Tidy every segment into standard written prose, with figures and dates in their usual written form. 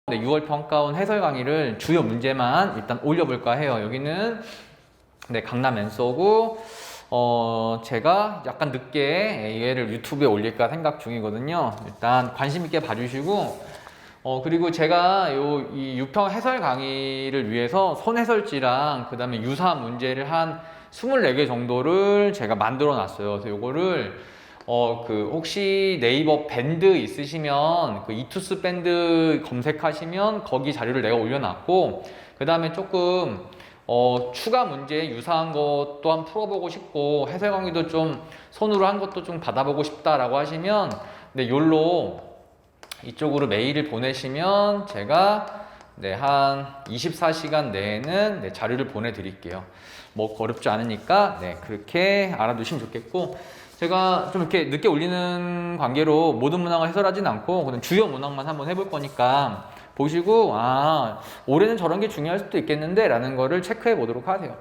네, 6월 평가원 해설 강의를 주요 문제만 일단 올려볼까 해요. 여기는 네, 강남 엔서고 제가 약간 늦게 얘를 유튜브에 올릴까 생각 중이거든요. 일단 관심 있게 봐주시고 그리고 제가 이 유평 해설 강의를 위해서 손해설지랑 그 다음에 유사 문제를 한 24개 정도를 제가 만들어 놨어요. 그래서 요거를 혹시 네이버 밴드 있으시면 그 이투스 밴드 검색하시면 거기 자료를 내가 올려놨고, 그 다음에 조금 추가 문제 유사한 것 또한 풀어보고 싶고 해설 강의도 좀 손으로 한 것도 좀 받아보고 싶다라고 하시면 네, 요로 이쪽으로 메일을 보내시면 제가 네, 한 24시간 내에는 네, 자료를 보내드릴게요. 뭐 어렵지 않으니까 네, 그렇게 알아두시면 좋겠고, 제가 좀 이렇게 늦게 올리는 관계로 모든 문항을 해설하진 않고 그냥 주요 문항만 한번 해볼 거니까 보시고 올해는 저런 게 중요할 수도 있겠는데 라는 거를 체크해 보도록 하세요.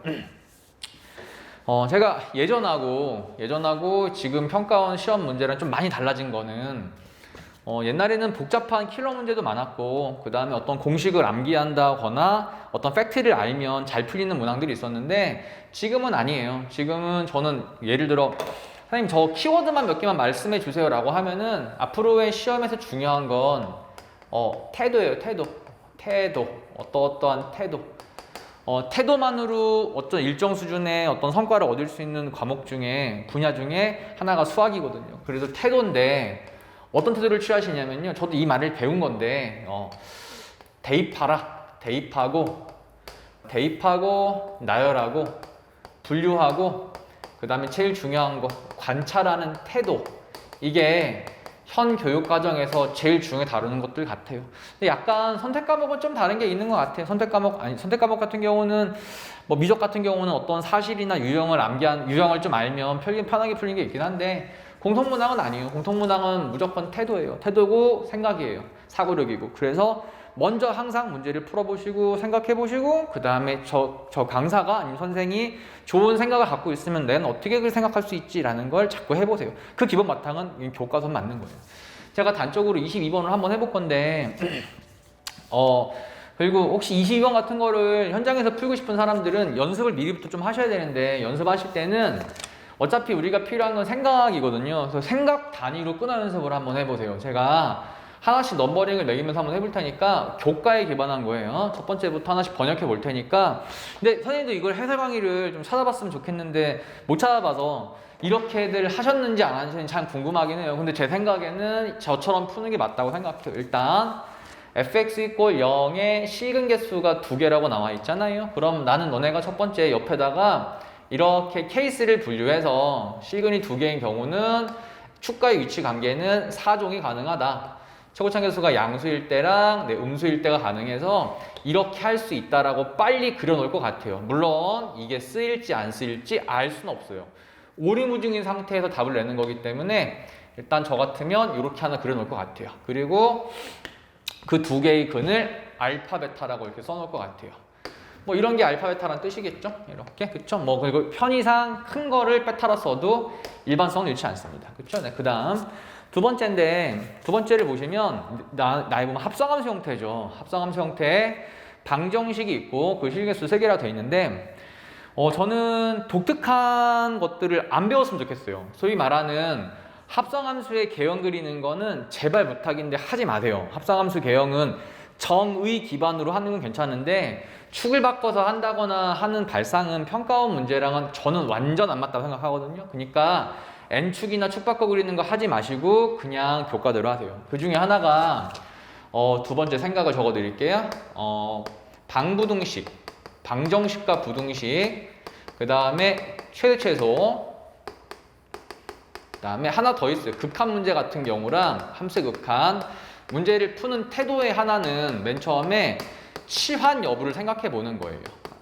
제가 예전하고 지금 평가원 시험 문제랑 좀 많이 달라진 거는 옛날에는 복잡한 킬러 문제도 많았고 그 다음에 어떤 공식을 암기한다거나 어떤 팩트를 알면 잘 풀리는 문항들이 있었는데 지금은 아니에요. 지금은 저는 예를 들어 선생님 저 키워드만 몇 개만 말씀해 주세요 라고 하면은 앞으로의 시험에서 중요한 건 태도예요. 태도. 어떠한 태도. 태도만으로 어떤 일정 수준의 어떤 성과를 얻을 수 있는 과목 중에 분야 중에 하나가 수학이거든요. 그래서 태도인데 어떤 태도를 취하시냐면요. 저도 이 말을 배운 건데 대입하고 나열하고 분류하고 그 다음에 제일 중요한 거 관찰하는 태도, 이게 현 교육 과정에서 제일 중요하게 다루는 것들 같아요. 근데 약간 선택 과목은 좀 다른 게 있는 것 같아요. 선택 과목 같은 경우는 뭐 미적 같은 경우는 어떤 사실이나 유형을 좀 알면 편하게 풀리는 게 있긴 한데 공통문항은 아니에요. 공통문항은 무조건 태도예요. 태도고 생각이에요. 사고력이고. 그래서 먼저 항상 문제를 풀어보시고 생각해보시고 그 다음에 저 강사가 아니면 선생이 좋은 생각을 갖고 있으면 내가 어떻게 그걸 생각할 수 있지라는 걸 자꾸 해보세요. 그 기본 바탕은 교과서 맞는 거예요. 제가 단적으로 22번을 한번 해볼 건데 그리고 혹시 22번 같은 거를 현장에서 풀고 싶은 사람들은 연습을 미리부터 좀 하셔야 되는데, 연습하실 때는 어차피 우리가 필요한 건 생각이거든요. 그래서 생각 단위로 끊어 연습을 한번 해보세요. 제가 하나씩 넘버링을 매기면서 한번 해볼 테니까 교과에 기반한 거예요. 첫 번째부터 하나씩 번역해 볼 테니까. 근데 선생님도 이걸 해설 강의를 좀 찾아봤으면 좋겠는데 못 찾아봐서 이렇게들 하셨는지 안 하셨는지 참 궁금하긴 해요. 근데 제 생각에는 저처럼 푸는 게 맞다고 생각해요. 일단 fx 이꼴 0의 실근 개수가 2개라고 나와 있잖아요. 그럼 나는 너네가 첫 번째 옆에다가 이렇게 케이스를 분류해서 실근이 2개인 경우는 축과의 위치 관계는 4종이 가능하다. 최고참 개수가 양수일 때랑 음수일 때가 가능해서 이렇게 할 수 있다라고 빨리 그려놓을 것 같아요. 물론 이게 쓰일지 안 쓰일지 알 수는 없어요. 오리무중인 상태에서 답을 내는 거기 때문에 일단 저 같으면 이렇게 하나 그려놓을 것 같아요. 그리고 그 2개의 근을 알파, 베타라고 이렇게 써놓을 것 같아요. 뭐 이런 게 알파, 베타라는 뜻이겠죠? 이렇게. 그쵸? 뭐 그리고 편의상 큰 거를 베타로 써도 일반성은 잃지 않습니다. 그쵸? 네, 그 다음 두 번째를 보시면 나에 보면 합성함수 형태죠. 합성함수 형태에 방정식이 있고 그 실계수 3개라고 되어 있는데 저는 독특한 것들을 안 배웠으면 좋겠어요. 소위 말하는 합성함수의 개형 그리는 거는 제발 부탁인데 하지 마세요. 합성함수 개형은 정의 기반으로 하는 건 괜찮은데 축을 바꿔서 한다거나 하는 발상은 평가원 문제랑은 저는 완전 안 맞다고 생각하거든요. 그러니까 n축이나 축 바꿔 그리는 거 하지 마시고 그냥 교과대로 하세요. 그 중에 하나가 두 번째 생각을 적어 드릴게요. 방부등식, 방정식과 부등식, 그 다음에 최대최소, 그 다음에 하나 더 있어요. 극한 문제 같은 경우랑 함수의 극한 문제를 푸는 태도의 하나는 맨 처음에 치환 여부를 생각해 보는 거예요.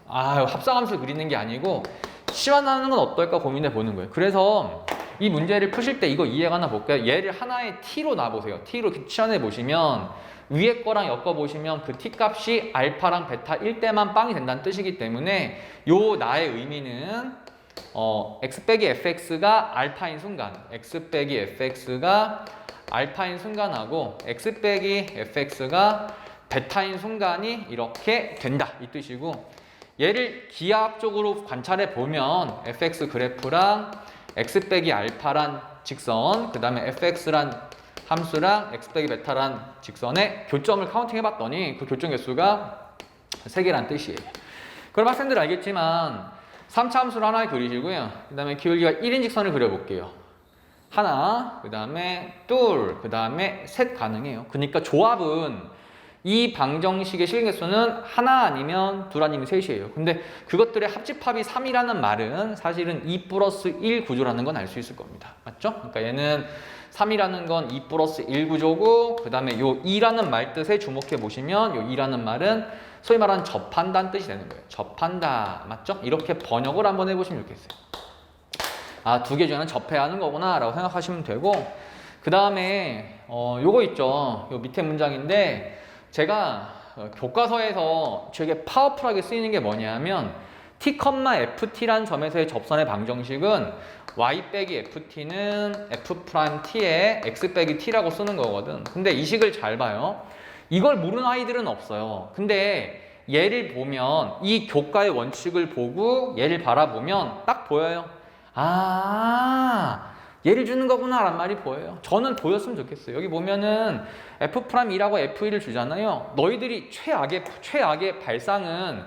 합성함수 그리는 게 아니고 치환하는 건 어떨까 고민해 보는 거예요. 그래서 이 문제를 푸실 때 이거 이해가 하나 볼까요? 얘를 하나의 t로 놔보세요. t로 이렇게 치환해 보시면 위에 거랑 엮어 보시면 그 t 값이 알파랑 베타일 때만 빵이 된다는 뜻이기 때문에 요 나의 의미는 x 빼기 fx가 알파인 순간, x 빼기 fx가 알파인 순간하고 x 빼기 fx가 베타인 순간이 이렇게 된다 이 뜻이고, 얘를 기하학적으로 관찰해 보면 fx 그래프랑 x 빼기 알파란 직선, 그 다음에 fx란 함수랑 x 빼기 베타란 직선의 교점을 카운팅 해봤더니 그 교점 개수가 3개란 뜻이에요. 그럼 학생들 알겠지만 3차 함수를 하나 그리시고요. 그 다음에 기울기가 1인 직선을 그려볼게요. 하나, 그 다음에 둘, 그 다음에 셋 가능해요. 그러니까 조합은 이 방정식의 실개수는 하나 아니면 둘 아니면 셋이에요. 근데 그것들의 합집합이 3이라는 말은 사실은 2 플러스 1 구조라는 건 알 수 있을 겁니다. 맞죠? 그러니까 얘는 3이라는 건 2 플러스 1 구조고, 그 다음에 요 2라는 말 뜻에 주목해 보시면 요 2라는 말은 소위 말하는 접한다는 뜻이 되는 거예요. 접한다. 맞죠? 이렇게 번역을 한번 해보시면 좋겠어요. 아, 두 개 중에는 접해야 하는 거구나 라고 생각하시면 되고, 그 다음에 요거 있죠. 요 밑에 문장인데, 제가 교과서에서 되게 파워풀하게 쓰이는 게 뭐냐면 t, ft라는 점에서의 접선의 방정식은 y 빼기 ft는 f't에 x 빼기 t라고 쓰는 거거든. 근데 이 식을 잘 봐요. 이걸 모르는 아이들은 없어요. 근데 얘를 보면, 이 교과의 원칙을 보고 얘를 바라보면 딱 보여요. 아, 얘를 주는 거구나 라는 말이 보여요. 저는 보였으면 좋겠어요. 여기 보면은 F'E라고 F1을 주잖아요. 너희들이 최악의 발상은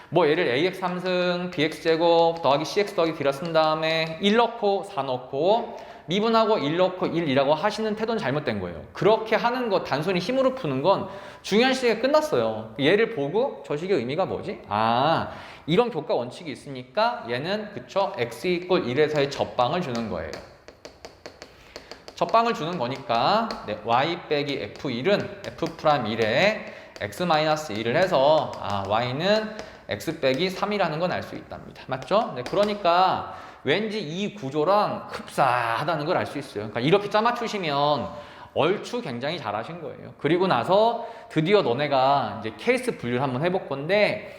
뭐 얘를 AX 3승, BX제곱 더하기 CX 더하기 D라 쓴 다음에 1 넣고 4 넣고 미분하고 1 넣고 1이라고 하시는 태도는 잘못된 거예요. 그렇게 하는 거 단순히 힘으로 푸는 건 중요한 시기가 끝났어요. 얘를 보고 저 식의 의미가 뭐지? 아, 이런 교과 원칙이 있으니까 얘는 그쵸? X 이퀄 1에서의 접방을 주는 거예요. 접방을 주는 거니까 네, y 빼기 f1은 f'1에 x-1을 해서 y는 x 빼기 3이라는 건 알 수 있답니다. 맞죠? 네, 그러니까 왠지 이 구조랑 흡사하다는 걸 알 수 있어요. 그러니까 이렇게 짜맞추시면 얼추 굉장히 잘하신 거예요. 그리고 나서 드디어 너네가 이제 케이스 분류를 한번 해볼 건데,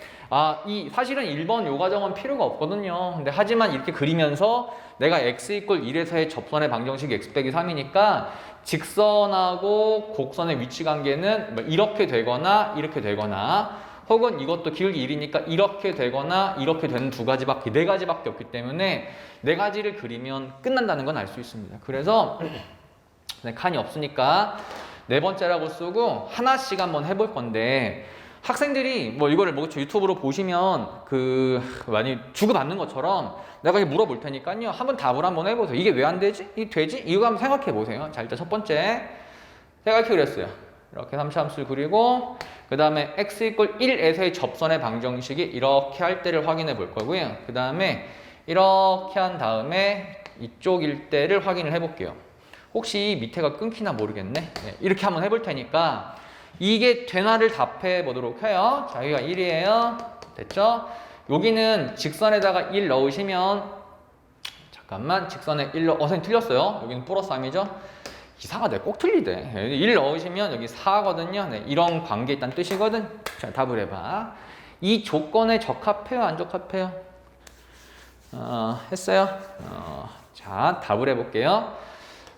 사실은 1번 요 과정은 필요가 없거든요. 근데 하지만 이렇게 그리면서 내가 x 이퀄 1에서의 접선의 방정식이 x 빼기 3이니까 직선하고 곡선의 위치 관계는 뭐 이렇게 되거나 이렇게 되거나, 혹은 이것도 기울기 1이니까 이렇게 되거나 이렇게 되는 네 가지밖에 없기 때문에 네 가지를 그리면 끝난다는 건 알 수 있습니다. 그래서 네, 칸이 없으니까 네 번째라고 쓰고 하나씩 한번 해볼 건데, 학생들이 뭐 이거를 유튜브로 보시면 많이 주고받는 것처럼 내가 물어볼 테니까요. 한번 답을 한번 해보세요. 이게 왜 안 되지? 이게 되지? 이거 한번 생각해 보세요. 자, 일단 첫 번째 제가 이렇게 그렸어요. 이렇게 3차 함수를 그리고 그 다음에 x 이퀄 1에서의 접선의 방정식이 이렇게 할 때를 확인해 볼 거고요. 그 다음에 이렇게 한 다음에 이쪽 일대를 확인을 해 볼게요. 혹시 밑에가 끊기나 모르겠네. 네, 이렇게 한번 해볼 테니까 이게 되나를 답해 보도록 해요. 자, 여기가 1이에요. 됐죠? 여기는 직선에다가 1 넣으시면, 잠깐만, 직선에 1 선생님 틀렸어요. 여기는 플러스 3이죠? 이상하대. 꼭 틀리대. 1 넣으시면 여기 4거든요. 네, 이런 관계 있다는 뜻이거든. 자, 답을 해봐. 이 조건에 적합해요? 안 적합해요? 했어요? 자, 답을 해볼게요.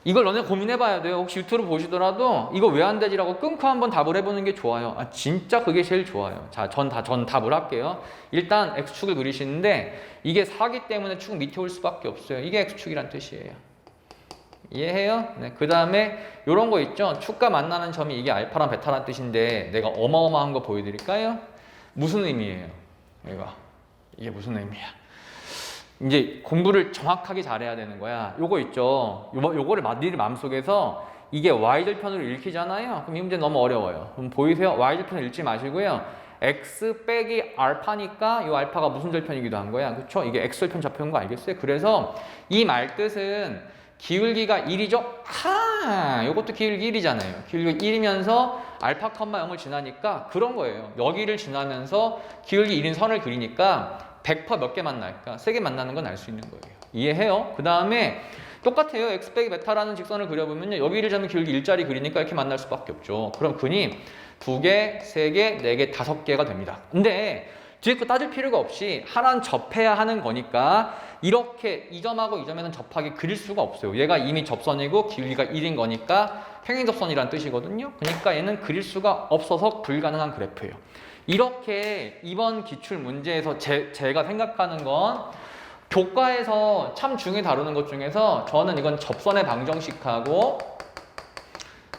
이걸 너네 고민해봐야 돼요. 혹시 유튜브 보시더라도 이거 왜 안 되지라고 끊고 한번 답을 해보는 게 좋아요. 진짜 그게 제일 좋아요. 자, 전 답을 할게요. 일단 X축을 그리시는데 이게 4기 때문에 축 밑에 올 수밖에 없어요. 이게 X축이란 뜻이에요. 이해해요? 네, 그 다음에 이런 거 있죠? 축과 만나는 점이 이게 알파랑 베타란 뜻인데 내가 어마어마한 거 보여드릴까요? 무슨 의미예요? 이게 무슨 의미야? 이제 공부를 정확하게 잘해야 되는 거야. 요거 있죠? 요거를 네 마음속에서 이게 y절편으로 읽히잖아요. 그럼 이 문제 너무 어려워요. 그럼 보이세요? y절편을 읽지 마시고요. x 빼기 알파니까 이 알파가 무슨 절편이기도 한 거야. 그쵸? 이게 x절편 잡혀온 거 알겠어요? 그래서 이 말뜻은 기울기가 1이죠? 요것도 기울기 1이잖아요. 기울기 1이면서 알파, 0을 지나니까 그런 거예요. 여기를 지나면서 기울기 1인 선을 그리니까 100% 몇 개 만날까? 3개 만나는 건 알 수 있는 거예요. 이해해요? 그 다음에 똑같아요. x 빼기 베타라는 직선을 그려보면요. 여기를 잡으면 기울기 1짜리 그리니까 이렇게 만날 수밖에 없죠. 그럼 근이 2개, 3개, 4개, 5개가 됩니다. 근데 뒤에 거 따질 필요가 없이 하나는 접해야 하는 거니까 이렇게 이 점하고 이 점에는 접하게 그릴 수가 없어요. 얘가 이미 접선이고 기울기가 1인 거니까 평행접선이라는 뜻이거든요. 그러니까 얘는 그릴 수가 없어서 불가능한 그래프예요. 이렇게 이번 기출 문제에서 제가 생각하는 건 교과에서 참 중요히 다루는 것 중에서 저는 이건 접선의 방정식하고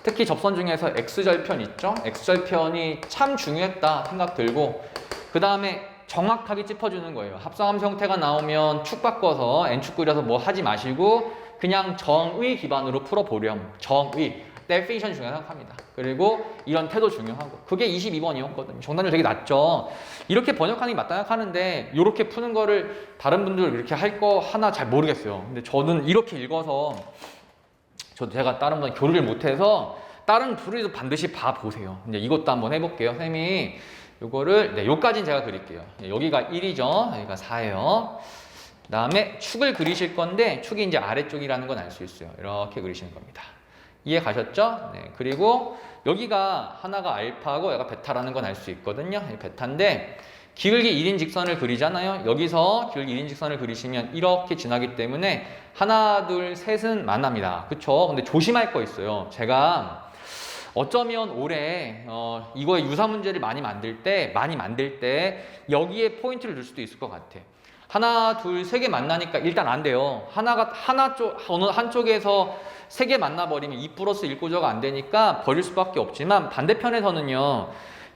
특히 접선 중에서 X절편 있죠? X절편이 참 중요했다 생각 들고 그 다음에 정확하게 짚어주는 거예요. 합성함수 형태가 나오면 축 바꿔서 N축 그려서 뭐 하지 마시고 그냥 정의 기반으로 풀어보렴. 정의. definition 중요하다고 생각합니다. 그리고 이런 태도 중요하고 그게 22번이었거든요. 정답률 되게 낮죠. 이렇게 번역하는 게 맞다 생각하는데 이렇게 푸는 거를 다른 분들 이렇게 할 거 하나 잘 모르겠어요. 근데 저는 이렇게 읽어서 제가 다른 분 교류를 못해서 다른 부류도 반드시 봐보세요. 이제 이것도 한번 해볼게요. 선생님이 요거를 네, 요까지는 제가 그릴게요. 여기가 1이죠. 여기가 4예요. 그 다음에 축을 그리실 건데 축이 이제 아래쪽이라는 건 알 수 있어요. 이렇게 그리시는 겁니다. 이해 가셨죠? 네, 그리고 여기가 하나가 알파고 얘가 베타라는 건 알 수 있거든요. 베타인데 기울기 1인 직선을 그리잖아요. 여기서 기울기 1인 직선을 그리시면 이렇게 지나기 때문에 하나, 둘, 셋은 만납니다. 그쵸? 근데 조심할 거 있어요. 제가 어쩌면 올해 이거의 유사 문제를 많이 만들 때 여기에 포인트를 줄 수도 있을 것 같아. 하나, 둘, 세 개 만나니까 일단 안 돼요. 어느 한쪽에서 세 개 만나버리면 2 플러스 1 구조가 안 되니까 버릴 수밖에 없지만 반대편에서는요.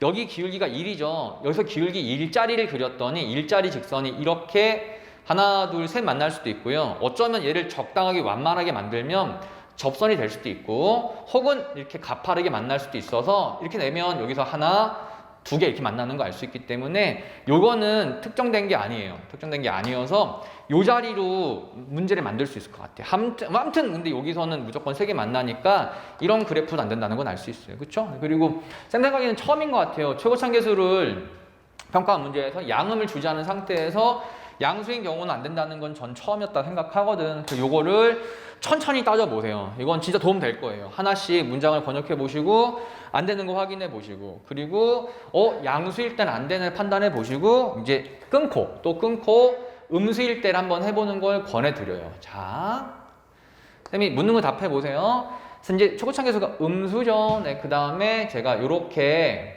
여기 기울기가 1이죠. 여기서 기울기 1짜리를 그렸더니 1짜리 직선이 이렇게 하나, 둘, 셋 만날 수도 있고요. 어쩌면 얘를 적당하게 완만하게 만들면 접선이 될 수도 있고 혹은 이렇게 가파르게 만날 수도 있어서 이렇게 내면 여기서 하나, 두 개 이렇게 만나는 거 알 수 있기 때문에 요거는 특정된 게 아니에요. 특정된 게 아니어서 요 자리로 문제를 만들 수 있을 것 같아요. 아무튼 근데 여기서는 무조건 세 개 만나니까 이런 그래프도 안 된다는 건 알 수 있어요. 그렇죠? 그리고 쌤 생각에는 처음인 것 같아요. 최고차계수를 평가 문제에서 양음을 주지 않은 상태에서 양수인 경우는 안 된다는 건 전 처음이었다 생각하거든. 그래서 요거를 천천히 따져보세요. 이건 진짜 도움 될 거예요. 하나씩 문장을 번역해 보시고 안 되는 거 확인해 보시고 그리고 양수일 땐 안 되는 판단해 보시고 이제 끊고 음수일 때를 한번 해보는 걸 권해드려요. 자, 쌤이 묻는 거 답해 보세요. 그래서 이제 최고차계수가 음수죠. 네, 그 다음에 제가 요렇게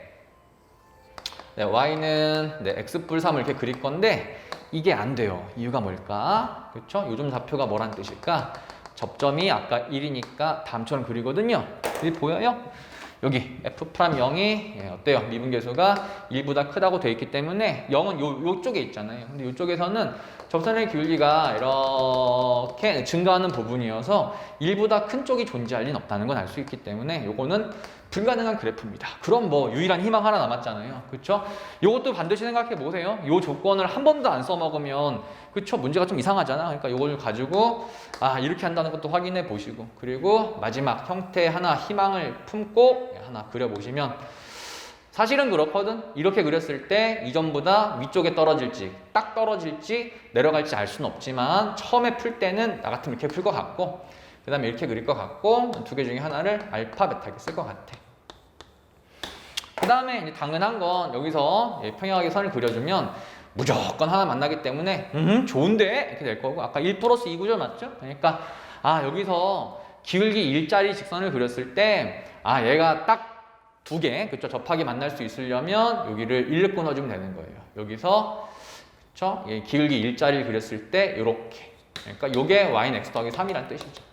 네, y는 네, x+3을 이렇게 그릴 건데 이게 안 돼요. 이유가 뭘까? 그렇죠? 요즘 좌표가 뭐란 뜻일까? 접점이 아까 1이니까 다음처럼 그리거든요. 여기 보여요? 여기 f'0이 어때요? 미분계수가 1보다 크다고 되어 있기 때문에 0은 요쪽에 있잖아요. 근데 요쪽에서는 접선의 기울기가 이렇게 증가하는 부분이어서 1보다 큰 쪽이 존재할 리는 없다는 건 알 수 있기 때문에 요거는 불가능한 그래프입니다. 그럼 뭐 유일한 희망 하나 남았잖아요. 그렇죠? 요것도 반드시 생각해 보세요. 요 조건을 한 번도 안 써먹으면 그렇죠? 문제가 좀 이상하잖아. 그러니까 요걸 가지고 이렇게 한다는 것도 확인해 보시고 그리고 마지막 형태 하나 희망을 품고 하나 그려보시면 사실은 그렇거든. 이렇게 그렸을 때 이전보다 위쪽에 떨어질지 딱 떨어질지 내려갈지 알 수는 없지만 처음에 풀 때는 나 같으면 이렇게 풀 것 같고 그 다음에 이렇게 그릴 것 같고 두 개 중에 하나를 알파, 베타 이렇게 쓸 것 같아. 그 다음에 이제 당연한 건 여기서 평행하게 선을 그려주면 무조건 하나 만나기 때문에 좋은데 이렇게 될 거고 아까 1 플러스 2 구조 맞죠? 그러니까 여기서 기울기 1짜리 직선을 그렸을 때 얘가 딱 두 개 그쵸 접하게 만날 수 있으려면 여기를 1로 끊어주면 되는 거예요. 여기서 그쵸 기울기 1짜리를 그렸을 때 요렇게 그러니까 요게 y는 x 더하기 3이란 뜻이죠.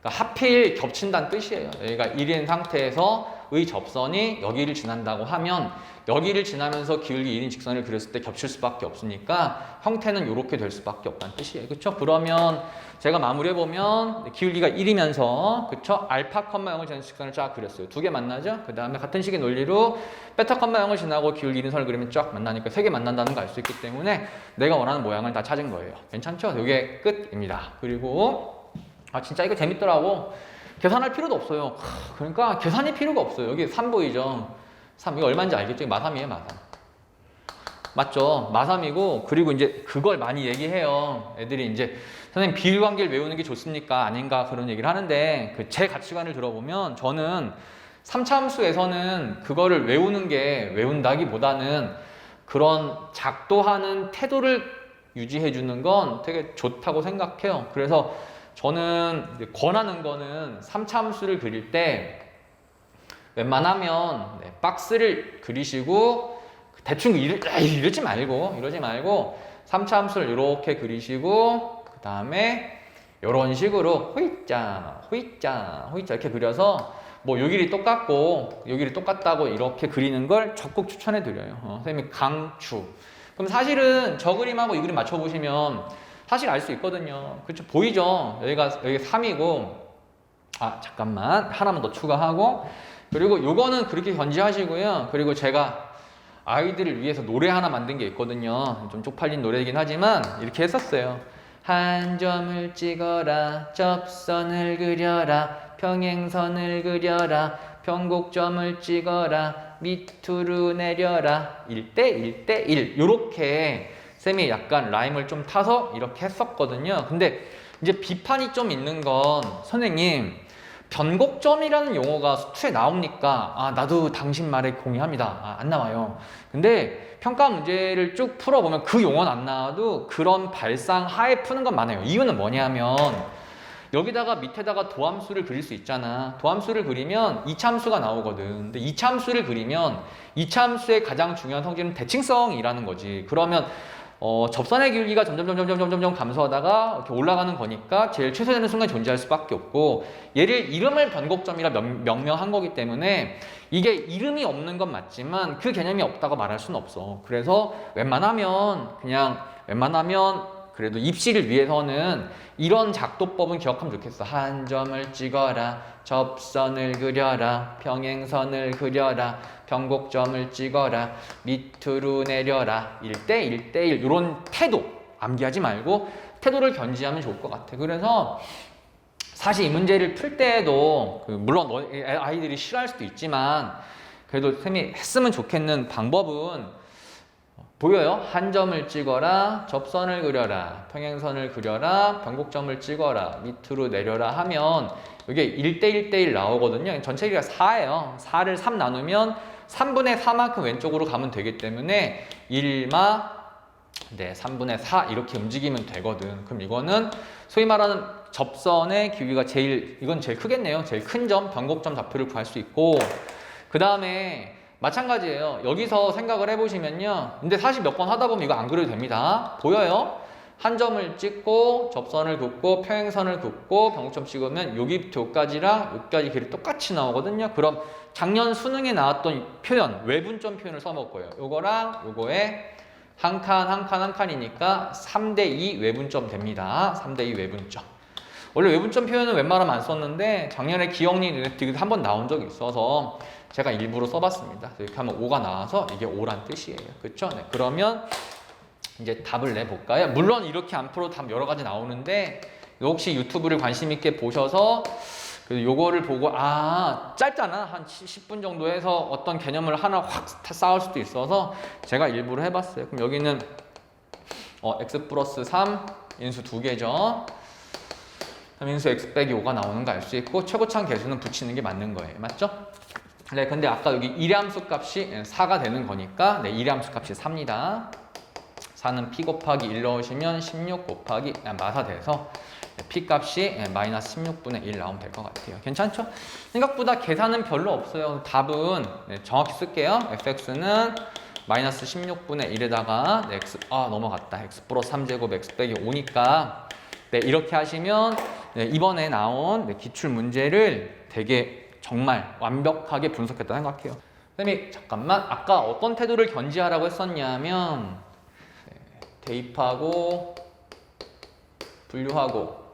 그러니까 하필 겹친다는 뜻이에요. 여기가 1인 상태에서의 접선이 여기를 지난다고 하면 여기를 지나면서 기울기 1인 직선을 그렸을 때 겹칠 수밖에 없으니까 형태는 이렇게 될 수밖에 없다는 뜻이에요. 그렇죠? 그러면 제가 마무리해보면 기울기가 1이면서 그쵸? 알파, 0을 지나는 직선을 쫙 그렸어요. 두 개 만나죠? 그 다음에 같은 식의 논리로 베타, 0을 지나고 기울기 1인 선을 그리면 쫙 만나니까 세 개 만난다는 거 알 수 있기 때문에 내가 원하는 모양을 다 찾은 거예요. 괜찮죠? 이게 끝입니다. 그리고 진짜 이거 재밌더라고. 계산할 필요도 없어요. 그러니까 계산이 필요가 없어요. 여기 3 보이죠? 3 이거 얼마인지 알겠죠? 마삼이에요, 마삼. 맞죠? 마삼이고 그리고 이제 그걸 많이 얘기해요. 애들이 이제 선생님 비율관계를 외우는 게 좋습니까? 아닌가 그런 얘기를 하는데 제 가치관을 들어보면 저는 3차 함수에서는 그거를 외운다기보다는 그런 작도하는 태도를 유지해 주는 건 되게 좋다고 생각해요. 그래서 저는 이제 권하는 거는 3차 함수를 그릴 때 웬만하면 박스를 그리시고 대충 이러지 말고 3차 함수를 이렇게 그리시고 그 다음에 이런 식으로 호이자 이렇게 그려서 뭐 요 길이 똑같고 요 길이 똑같다고 이렇게 그리는 걸 적극 추천해 드려요. 선생님이 강추. 그럼 사실은 저 그림하고 이 그림 맞춰보시면 사실 알 수 있거든요. 그렇죠? 보이죠? 여기가 3이고 아 잠깐만 하나만 더 추가하고 그리고 요거는 그렇게 견지하시고요. 그리고 제가 아이들을 위해서 노래 하나 만든 게 있거든요. 좀 쪽팔린 노래이긴 하지만 이렇게 했었어요. 한 점을 찍어라 접선을 그려라 평행선을 그려라 변곡점을 찍어라 밑으로 내려라 1대 1대1 요렇게 쌤이 약간 라임을 좀 타서 이렇게 했었거든요. 근데 이제 비판이 좀 있는 건 선생님 변곡점이라는 용어가 수투에 나옵니까? 아 나도 당신 말에 동의합니다. 아, 안 나와요. 근데 평가 문제를 쭉 풀어보면 그 용어는 안 나와도 그런 발상 하에 푸는 건 많아요. 이유는 뭐냐면 여기다가 밑에다가 도함수를 그릴 수 있잖아. 도함수를 그리면 이차함수가 나오거든. 근데 이차함수를 그리면 이차함수의 가장 중요한 성질은 대칭성이라는 거지. 그러면 접선의 길이가 점점 감소하다가 이렇게 올라가는 거니까 제일 최소되는 순간이 존재할 수밖에 없고 얘를 이름을 변곡점이라 명명한 거기 때문에 이게 이름이 없는 건 맞지만 그 개념이 없다고 말할 수는 없어. 그래서 웬만하면 그래도 입시를 위해서는 이런 작도법은 기억하면 좋겠어. 한 점을 찍어라 접선을 그려라 평행선을 그려라 변곡점을 찍어라 밑으로 내려라 1대 1대1 이런 태도 암기하지 말고 태도를 견지하면 좋을 것 같아. 그래서 사실 이 문제를 풀 때에도 물론 아이들이 싫어할 수도 있지만 그래도 쌤이 했으면 좋겠는 방법은 보여요? 한 점을 찍어라 접선을 그려라 평행선을 그려라 변곡점을 찍어라 밑으로 내려라 하면 이게 1대 1대1 나오거든요. 전체 길이가 4예요 4를 3 나누면 3분의 4만큼 왼쪽으로 가면 되기 때문에 3분의 4 이렇게 움직이면 되거든. 그럼 이거는 소위 말하는 접선의 길이가 이건 제일 크겠네요. 제일 큰 점 변곡점 좌표를 구할 수 있고 그 다음에 마찬가지예요. 여기서 생각을 해보시면요. 근데 사실 몇 번 하다 보면 이거 안 그려도 됩니다. 보여요? 한 점을 찍고 접선을 긋고 평행선을 긋고 변곡점 찍으면 여기부터 여기까지랑 여기까지 길이 똑같이 나오거든요. 그럼 작년 수능에 나왔던 표현, 외분점 표현을 써먹을 거예요. 요거랑 요거에 한 칸이니까 3대2 외분점 됩니다. 3대2 외분점. 원래 외분점 표현은 웬만하면 안 썼는데 작년에 기억니 되게 한번 나온 적이 있어서 제가 일부러 써봤습니다. 이렇게 하면 5가 나와서 이게 5란 뜻이에요. 그렇죠? 네. 그러면 이제 답을 내볼까요? 물론 이렇게 안 풀어도 답 여러 가지 나오는데 혹시 유튜브를 관심 있게 보셔서 요거를 보고 짧잖아. 한 10분 정도 해서 어떤 개념을 하나 확 쌓을 수도 있어서 제가 일부러 해봤어요. 그럼 여기는 x 플러스 3 인수 2개죠. 3인수 x 빼기 5가 나오는 거 알 수 있고 최고차항 계수는 붙이는 게 맞는 거예요. 맞죠? 네, 근데 아까 여기 이함수 값이 4가 되는 거니까 이함수 값이 4입니다. 4는 p 곱하기 1 넣으시면 16 곱하기 마사 돼서 p 값이 마이너스 16분의 1 나오면 될 것 같아요. 괜찮죠? 생각보다 계산은 별로 없어요. 답은 정확히 쓸게요. fx는 마이너스 16분의 1에다가 x 넘어갔다. x 플러스 3제곱 x 빼기 5니까 이렇게 하시면 이번에 나온 기출 문제를 되게 정말 완벽하게 분석했다 생각해요. 선생님이 잠깐만 아까 어떤 태도를 견지하라고 했었냐면 대입하고 분류하고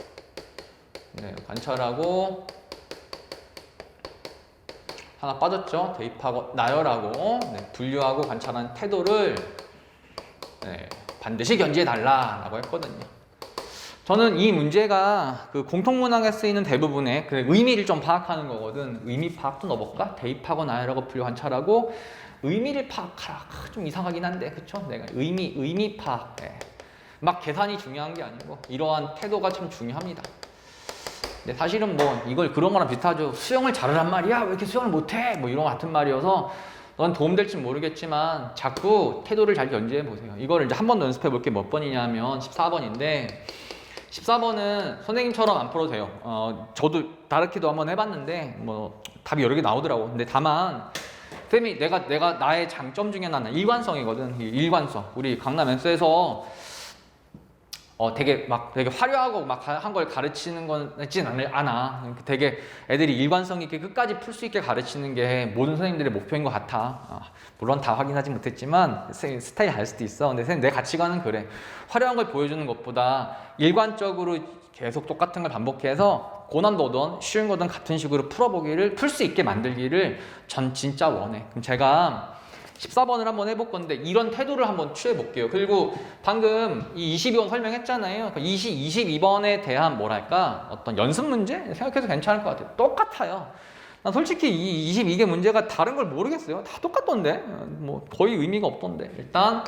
관찰하고 하나 빠졌죠. 대입하고 나열하고 분류하고 관찰하는 태도를 반드시 견지해달라고 했거든요. 저는 이 문제가 공통문항에 쓰이는 대부분의 의미를 좀 파악하는 거거든. 의미 파악도 넣어볼까? 대입하고 나열하고 분류 관찰하고 의미를 파악하라. 좀 이상하긴 한데, 그쵸? 내가 의미 파악. 막 계산이 중요한 게 아니고 이러한 태도가 참 중요합니다. 근데 사실은 이걸 그런 거랑 비슷하죠. 수영을 잘하란 말이야. 왜 이렇게 수영을 못해? 이런 거 같은 말이어서 넌 도움될지 모르겠지만 자꾸 태도를 잘 견지해 보세요. 이거를 이제 한 번 더 연습해 볼 게 몇 번이냐면 14번인데 14번은 선생님처럼 안 풀어도 돼요. 저도 다르게도 한번 해봤는데 뭐 답이 여러 개 나오더라고. 근데 다만 쌤이 내가 나의 장점 중에 하나는 일관성이거든. 일관성. 우리 강남 S에서 되게 화려하고 막 한 걸 가르치는 거진 않아. 되게 애들이 일관성 있게 끝까지 풀 수 있게 가르치는 게 모든 선생님들의 목표인 것 같아. 물론 다 확인하지 못했지만 스타일이 다를 수도 있어. 근데 선생님 내 가치관은 그래. 화려한 걸 보여주는 것보다 일관적으로 계속 똑같은 걸 반복해서 고난도든 쉬운 거든 같은 식으로 풀 수 있게 만들기를 전 진짜 원해. 그럼 제가 14번을 한번 해볼 건데 이런 태도를 한번 취해 볼게요. 그리고 방금 이 22번 설명했잖아요. 22번에 대한 뭐랄까 어떤 연습 문제 생각해도 괜찮을 것 같아요. 똑같아요. 난 솔직히 이 22개 문제가 다른 걸 모르겠어요. 다 똑같던데 뭐 거의 의미가 없던데. 일단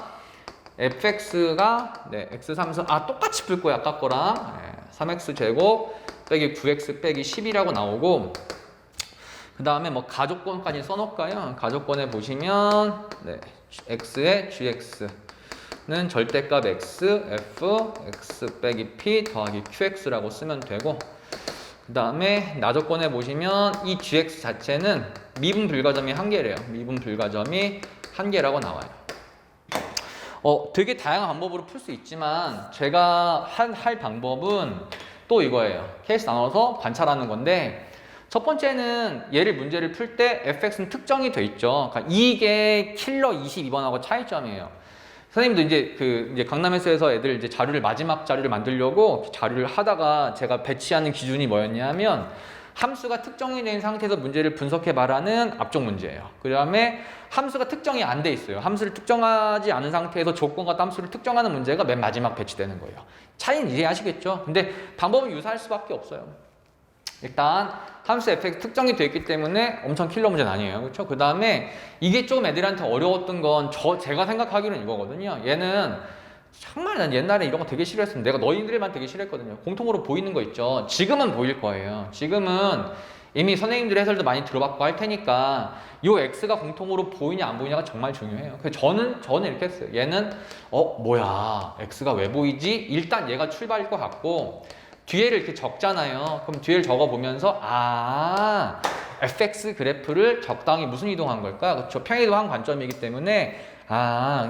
fx가 x3수 똑같이 풀 거야. 아까 거랑 3x 제곱 빼기 9x 빼기 10이라고 나오고, 그 다음에 뭐 가족권까지 써놓을까요? 가족권에 보시면 x의 gx는 절대값 x, f, x 빼기 p 더하기 qx라고 쓰면 되고, 그 다음에 나조건에 보시면 이 gx 자체는 미분 불가점이 한 개래요. 미분 불가점이 한 개라고 나와요. 되게 다양한 방법으로 풀 수 있지만 제가 할 방법은 또 이거예요. 케이스 나눠서 관찰하는 건데, 첫 번째는 얘를 문제를 풀 때 fx는 특정이 돼 있죠. 그러니까 이게 킬러 22번하고 차이점이에요. 선생님도 이제 강남에서에서 애들 이제 마지막 자료를 만들려고 자료를 하다가 제가 배치하는 기준이 뭐였냐면 함수가 특정이 된 상태에서 문제를 분석해 말하는 앞쪽 문제예요. 그 다음에 함수가 특정이 안 돼 있어요. 함수를 특정하지 않은 상태에서 조건과 함수를 특정하는 문제가 맨 마지막 배치되는 거예요. 차이는 이해하시겠죠? 근데 방법은 유사할 수밖에 없어요. 일단 함수 fx 특정이 되어 있기 때문에 엄청 킬러 문제는 아니에요. 그렇죠? 그 다음에 이게 좀 애들한테 어려웠던 건 제가 생각하기로는 이거거든요. 얘는 정말 난 옛날에 이런 거 되게 싫어했었는데 내가 너희들만 되게 싫어했거든요. 공통으로 보이는 거 있죠. 지금은 보일 거예요. 지금은 이미 선생님들의 해설도 많이 들어봤고 할 테니까 요 x가 공통으로 보이냐 안 보이냐가 정말 중요해요. 그래서 저는 이렇게 했어요. 얘는 뭐야 x가 왜 보이지? 일단 얘가 출발일 것 같고 뒤에를 이렇게 적잖아요. 그럼 뒤에를 적어보면서 fx 그래프를 적당히 무슨 이동한 걸까? 그렇죠. 평행이동한 관점이기 때문에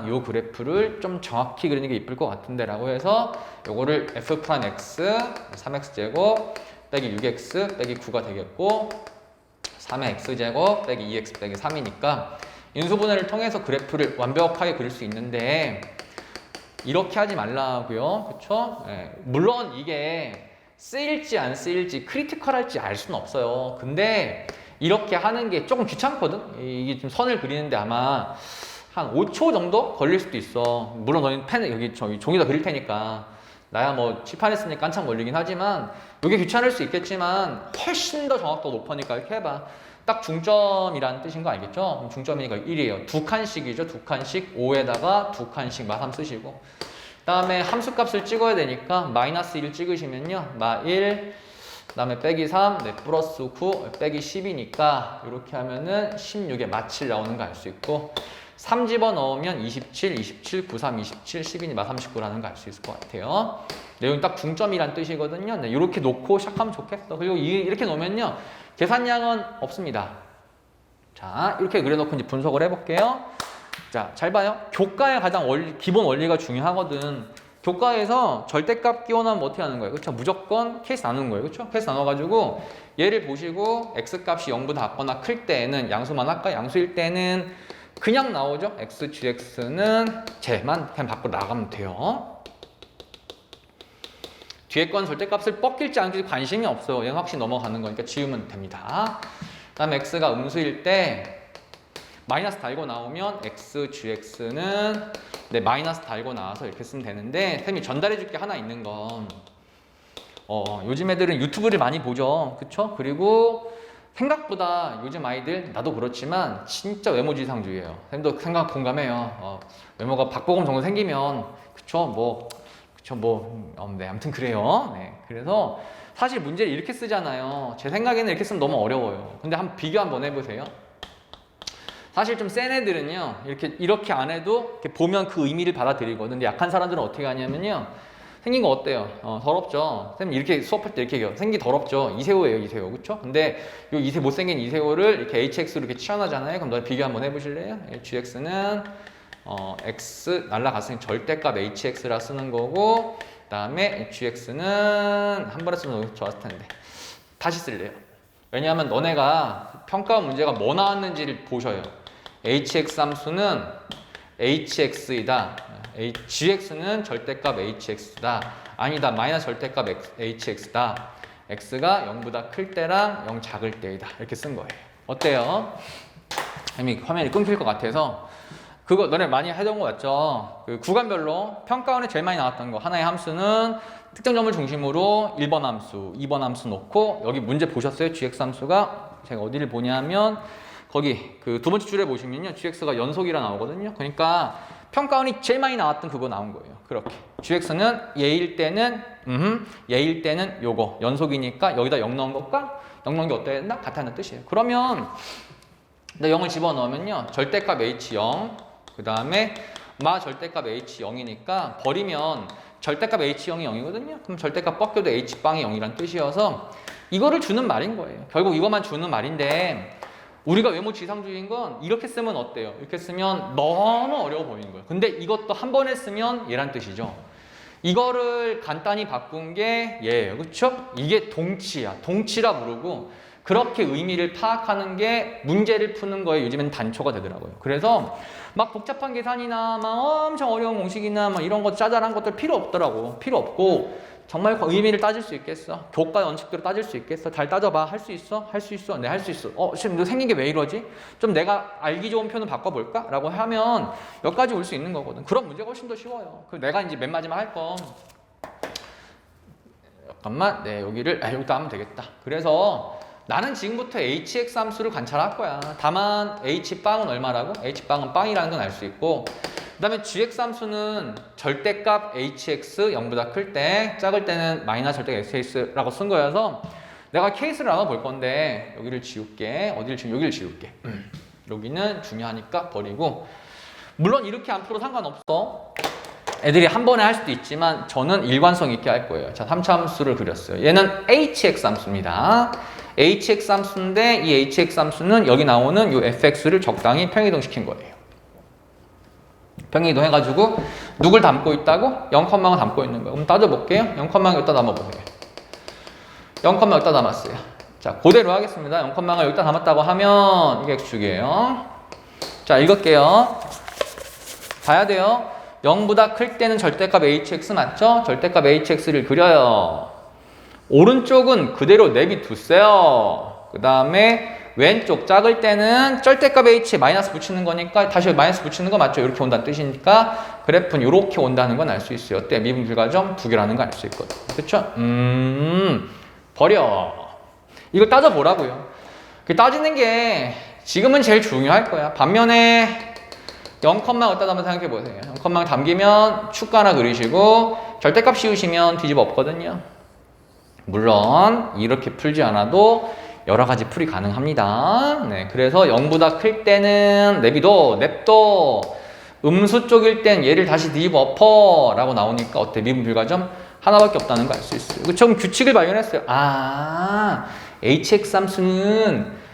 요 그래프를 좀 정확히 그리는 게 이쁠 것 같은데 라고 해서 요거를 f 프라임 x 3x제곱 빼기 6x 빼기 9가 되겠고 3의 x제곱 빼기 2x 빼기 3이니까 인수분해를 통해서 그래프를 완벽하게 그릴 수 있는데 이렇게 하지 말라고요. 그쵸? 물론 이게 쓰일지 안 쓰일지 크리티컬할지 알 수는 없어요. 근데 이렇게 하는 게 조금 귀찮거든? 이게 좀 선을 그리는데 아마 한 5초 정도 걸릴 수도 있어. 물론 너는 여기 종이다 그릴 테니까 나야 뭐 칠판 했으니까 한참 걸리긴 하지만 이게 귀찮을 수 있겠지만 훨씬 더 정확도가 높으니까 이렇게 해봐. 딱 중점이라는 뜻인 거 알겠죠? 그럼 중점이니까 1이에요. 두 칸씩이죠. 두 칸씩 5에다가 두 칸씩 마3 쓰시고 그 다음에 함수값을 찍어야 되니까 마이너스 1 찍으시면요. 마1 그 다음에 빼기 3 플러스 9 빼기 10이니까 이렇게 하면은 16에 마7 나오는 거 알 수 있고 3 집어넣으면 27, 27, 93, 27, 12니 마39라는 거 알 수 있을 것 같아요. 내용이 딱 중점이란 뜻이거든요. 이렇게 놓고 시작하면 좋겠어. 그리고 이렇게 놓으면요. 계산량은 없습니다. 자, 이렇게 그려놓고 이제 분석을 해볼게요. 자, 잘 봐요. 교과의 가장 기본 원리가 중요하거든. 교과에서 절대값 끼워넣으면 어떻게 하는 거예요? 그렇죠? 무조건 케이스 나누는 거예요. 그렇죠? 케이스 나눠가지고 얘를 보시고 x값이 0보다 작거나 클 때는 양수만 할까? 양수일 때는 그냥 나오죠? x, gx는 쟤만 그냥 밖으로 나가면 돼요. 뒤에 건 절대값을 뻗길지 안 낄지 관심이 없어요. 얘는 확실히 넘어가는 거니까 지우면 됩니다. 그 다음에 x가 음수일 때 마이너스 달고 나오면 x, gx는 마이너스 달고 나와서 이렇게 쓰면 되는데 쌤이 전달해 줄 게 하나 있는 건 요즘 애들은 유튜브를 많이 보죠. 그쵸? 그리고 생각보다 요즘 아이들 나도 그렇지만 진짜 외모지상주의예요. 쌤도 생각 공감해요. 외모가 박보검 정도 생기면 네, 아무튼 그래요. 네, 그래서 사실 문제를 이렇게 쓰잖아요. 제 생각에는 이렇게 쓰면 너무 어려워요. 근데 한번 비교 한번 해보세요. 사실 좀 센 애들은요, 이렇게 안 해도 이렇게 보면 그 의미를 받아들이거든. 근데 약한 사람들은 어떻게 하냐면요, 생긴 거 어때요? 더럽죠? 선생님 이렇게 수업할 때 이렇게 얘기해요. 생긴 더럽죠? 이세호예요, 이세호. 그쵸? 근데 요 못생긴 이세호를 이렇게 hx로 이렇게 치환하잖아요. 그럼 너네 비교 한번 해보실래요? hx는, x 날라갔으니 절대값 hx라 쓰는 거고, 그 다음에 hx는 한 번에 쓰면 좋았을 텐데. 다시 쓸래요. 왜냐하면 너네가 평가 문제가 뭐 나왔는지를 보셔요. hx 함수는 hx이다. gx는 절대값 hx다. 아니다. 마이너스 절대값 hx다. x가 0보다 클 때랑 0 작을 때이다. 이렇게 쓴 거예요. 어때요? 이미 화면이 끊길 것 같아서 그거 너네 많이 하던 거 맞죠? 그 구간별로 평가원에 제일 많이 나왔던 거 하나의 함수는 특정 점을 중심으로 1번 함수, 2번 함수 놓고 여기 문제 보셨어요? gx 함수가 제가 어디를 보냐면 거기 그 두 번째 줄에 보시면요 gx가 연속이라 나오거든요. 그러니까 평가원이 제일 많이 나왔던 그거 나온 거예요. 그렇게 gx는 얘일 때는 얘일 때는 요거 연속이니까 여기다 0 넣은 것과 0 넣은 게 어때야 된다? 같다는 뜻이에요. 그러면 나 0을 집어넣으면요 절대값 h0 그 다음에 마 절대값 h0이니까 버리면 절대값 h0이 0이거든요. 그럼 절대값 꺾여도 h빵이 0이란 뜻이어서 이거를 주는 말인 거예요. 결국 이것만 주는 말인데 우리가 외모 지상주의인 건 이렇게 쓰면 어때요? 이렇게 쓰면 너무 어려워 보이는 거예요. 근데 이것도 한 번에 쓰면 얘란 뜻이죠. 이거를 간단히 바꾼 게 얘예요. 그렇죠? 이게 동치야. 동치라 부르고 그렇게 의미를 파악하는 게 문제를 푸는 거에 요즘엔 단초가 되더라고요. 그래서 막 복잡한 계산이나 막 엄청 어려운 공식이나 막 이런 거 짜잘한 것들 필요 없더라고. 필요 없고 정말 의미를 따질 수 있겠어? 교과 원칙대로 따질 수 있겠어? 잘 따져봐. 할 수 있어? 할 수 있어? 네, 할 수 있어. 지금 너 생긴 게 왜 이러지? 좀 내가 알기 좋은 표현 바꿔볼까? 라고 하면 여기까지 올 수 있는 거거든. 그런 문제가 훨씬 더 쉬워요. 그럼 내가 이제 맨 마지막 할 건 잠깐만, 네, 여기다 하면 되겠다. 그래서 나는 지금부터 hx 함수를 관찰할 거야. 다만 h빵은 얼마라고? h빵은 빵이라는 건 알 수 있고 그 다음에 gx 함수는 절대값 hx 0보다 클 때 작을 때는 마이너스 절대값 hx라고 쓴 거여서 내가 케이스를 나눠볼 건데 여기를 지울게. 여기를 지울게. 여기는 중요하니까 버리고 물론 이렇게 안 풀어도 상관없어. 애들이 한 번에 할 수도 있지만 저는 일관성 있게 할 거예요. 자, 3차 함수를 그렸어요. 얘는 hx 함수입니다. hx 함수인데 이 hx 함수는 여기 나오는 이 fx를 적당히 평이동시킨 거예요. 평이동 해가지고 누굴 담고 있다고? 0,을 담고 있는 거예요. 그럼 따져볼게요. 0,을 여기다 담아보세요. 0,을 여기다 담았어요. 자, 그대로 하겠습니다. 0,을 여기다 담았다고 하면 이게 x축이에요. 자, 읽을게요. 봐야 돼요. 0보다 클 때는 절대값 hx 맞죠? 절대값 hx를 그려요. 오른쪽은 그대로 내비두세요. 그 다음에 왼쪽 작을 때는 절대값 h에 마이너스 붙이는 거니까 다시 마이너스 붙이는 거 맞죠? 이렇게 온다는 뜻이니까 그래프는 이렇게 온다는 건 알 수 있어요. 어때? 미분 불가점 두 개라는 거 알 수 있거든. 그쵸? 버려. 이거 따져보라고요. 따지는 게 지금은 제일 중요할 거야. 반면에 0,만 어디다 한번 생각해 보세요. 0,만 담기면 축 하나 그리시고 절대값 씌우시면 뒤집어 엎거든요. 물론 이렇게 풀지 않아도 여러 가지 풀이 가능합니다. 네, 그래서 0보다 클 때는 냅둬. 음수 쪽일 땐 얘를 다시 뒤집어 엎어 라고 나오니까 어때? 미분 불가점 하나밖에 없다는 거 알 수 있어요. 그럼 규칙을 발견했어요. hx 함수는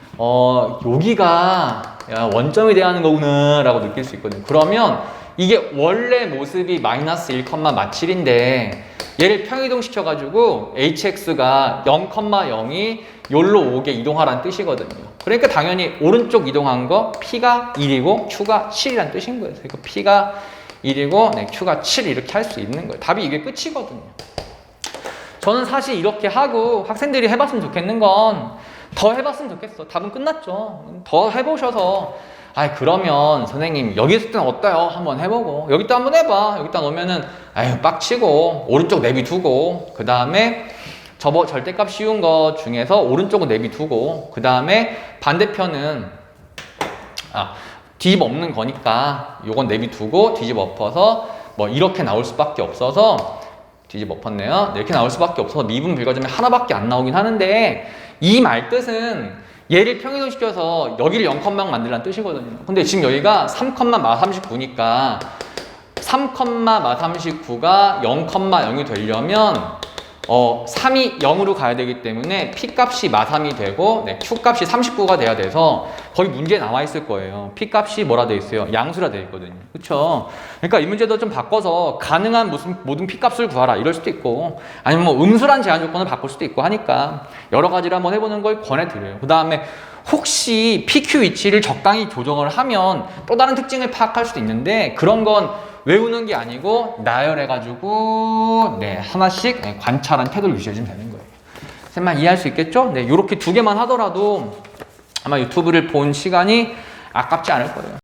여기가 원점이 대하는 거구나 라고 느낄 수 있거든요. 그러면 이게 원래 모습이 마이너스 1,7인데 얘를 평이동 시켜가지고 hx가 0,0이 여기로 오게 이동하라는 뜻이거든요. 그러니까 당연히 오른쪽 이동한 거 p가 1이고 q가 7이라는 뜻인 거예요. 그러니까 p가 1이고 q가 7 이렇게 할 수 있는 거예요. 답이 이게 끝이거든요. 저는 사실 이렇게 하고 학생들이 해봤으면 좋겠는 건 더 해봤으면 좋겠어. 답은 끝났죠. 더 해보셔서 그러면 선생님 여기 있을 때는 어때요? 한번 해보고 여기다 한번 해봐. 여기다 놓으면은 빡치고 오른쪽 내비두고 그 다음에 절대값 쉬운 거 중에서 오른쪽은 내비두고 그 다음에 반대편은 뒤집어 엎는 거니까 요건 내비두고 뒤집어 엎어서 뭐 이렇게 나올 수밖에 없어서 뒤집어 엎었네요. 이렇게 나올 수밖에 없어서 미분 불가점이 하나밖에 안 나오긴 하는데 이 말 뜻은 얘를 평행시켜서 여기를 0만 만들라는 뜻이거든요. 근데 지금 여기가 3, 마39니까 3, 마39가 0,0이 되려면 3이 0으로 가야 되기 때문에 P값이 마3이 되고 Q값이 39가 돼야 돼서 거의 문제에 나와 있을 거예요. P값이 뭐라 돼 있어요? 양수라 돼 있거든요. 그쵸? 그러니까 이 문제도 좀 바꿔서 가능한 모든 P값을 구하라 이럴 수도 있고 아니면 뭐 음수란 제한 조건을 바꿀 수도 있고 하니까 여러 가지를 한번 해보는 걸 권해드려요. 그 다음에 혹시 PQ 위치를 적당히 조정을 하면 또 다른 특징을 파악할 수도 있는데 그런 건 외우는 게 아니고 나열해가지고 하나씩 관찰한 태도를 유지해주면 되는 거예요. 쌤만 이해할 수 있겠죠? 이렇게 두 개만 하더라도 아마 유튜브를 본 시간이 아깝지 않을 거예요.